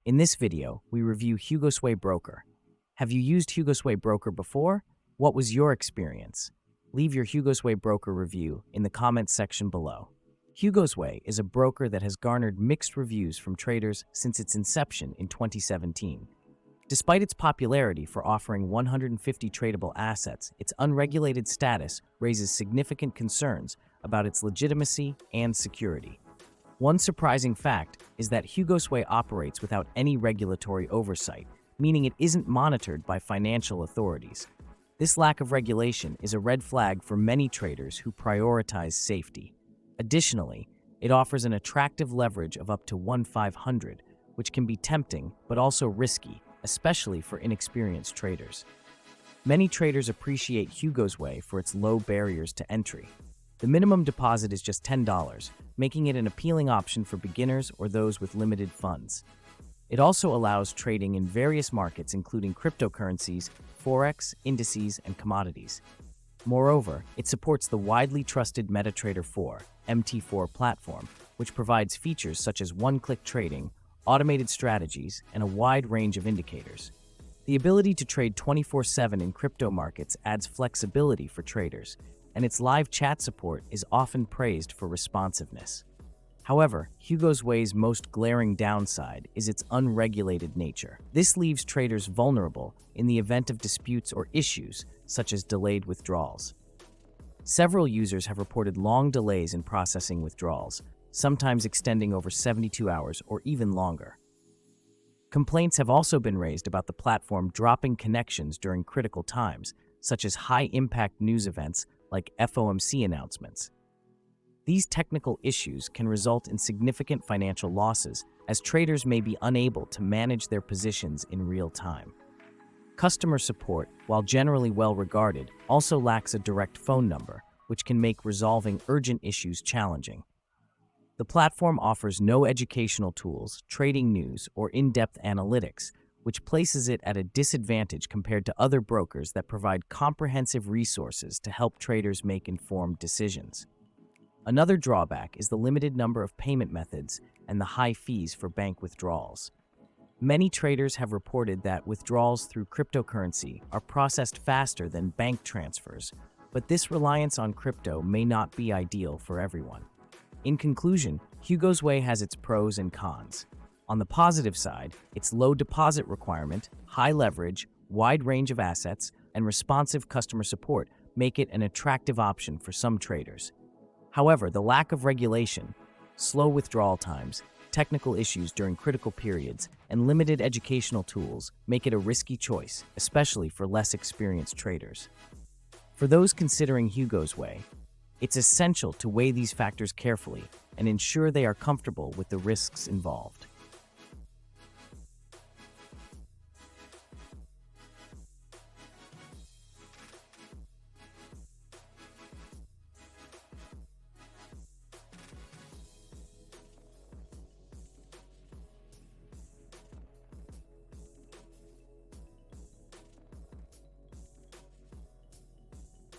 In this video, we review Hugosway Broker. Have you used Hugosway Broker before? What was your experience? Leave your Hugosway Broker review in the comments section below. Hugosway is a broker that has garnered mixed reviews from traders since its inception in 2017. Despite its popularity for offering 150 tradable assets, its unregulated status raises significant concerns about its legitimacy and security. One surprising fact is that Hugosway operates without any regulatory oversight, meaning it isn't monitored by financial authorities. This lack of regulation is a red flag for many traders who prioritize safety. Additionally, it offers an attractive leverage of up to 1/500, which can be tempting but also risky, especially for inexperienced traders. Many traders appreciate Hugosway for its low barriers to entry. The minimum deposit is just $10, making it an appealing option for beginners or those with limited funds. It also allows trading in various markets including cryptocurrencies, forex, indices, and commodities. Moreover, it supports the widely trusted MetaTrader 4 (MT4) platform, which provides features such as one-click trading, automated strategies, and a wide range of indicators. The ability to trade 24/7 in crypto markets adds flexibility for traders, and its live chat support is often praised for responsiveness. However, Hugosway's most glaring downside is its unregulated nature. This leaves traders vulnerable in the event of disputes or issues, such as delayed withdrawals. Several users have reported long delays in processing withdrawals, sometimes extending over 72 hours or even longer. Complaints have also been raised about the platform dropping connections during critical times, such as high-impact news events like FOMC announcements. These technical issues can result in significant financial losses, as traders may be unable to manage their positions in real time. Customer support, while generally well regarded, also lacks a direct phone number, which can make resolving urgent issues challenging. The platform offers no educational tools, trading news, or in-depth analytics, which places it at a disadvantage compared to other brokers that provide comprehensive resources to help traders make informed decisions. Another drawback is the limited number of payment methods and the high fees for bank withdrawals. Many traders have reported that withdrawals through cryptocurrency are processed faster than bank transfers, but this reliance on crypto may not be ideal for everyone. In conclusion, Hugosway has its pros and cons. On the positive side, its low deposit requirement, high leverage, wide range of assets, and responsive customer support make it an attractive option for some traders. However, the lack of regulation, slow withdrawal times, technical issues during critical periods, and limited educational tools make it a risky choice, especially for less experienced traders. For those considering Hugosway, it's essential to weigh these factors carefully and ensure they are comfortable with the risks involved.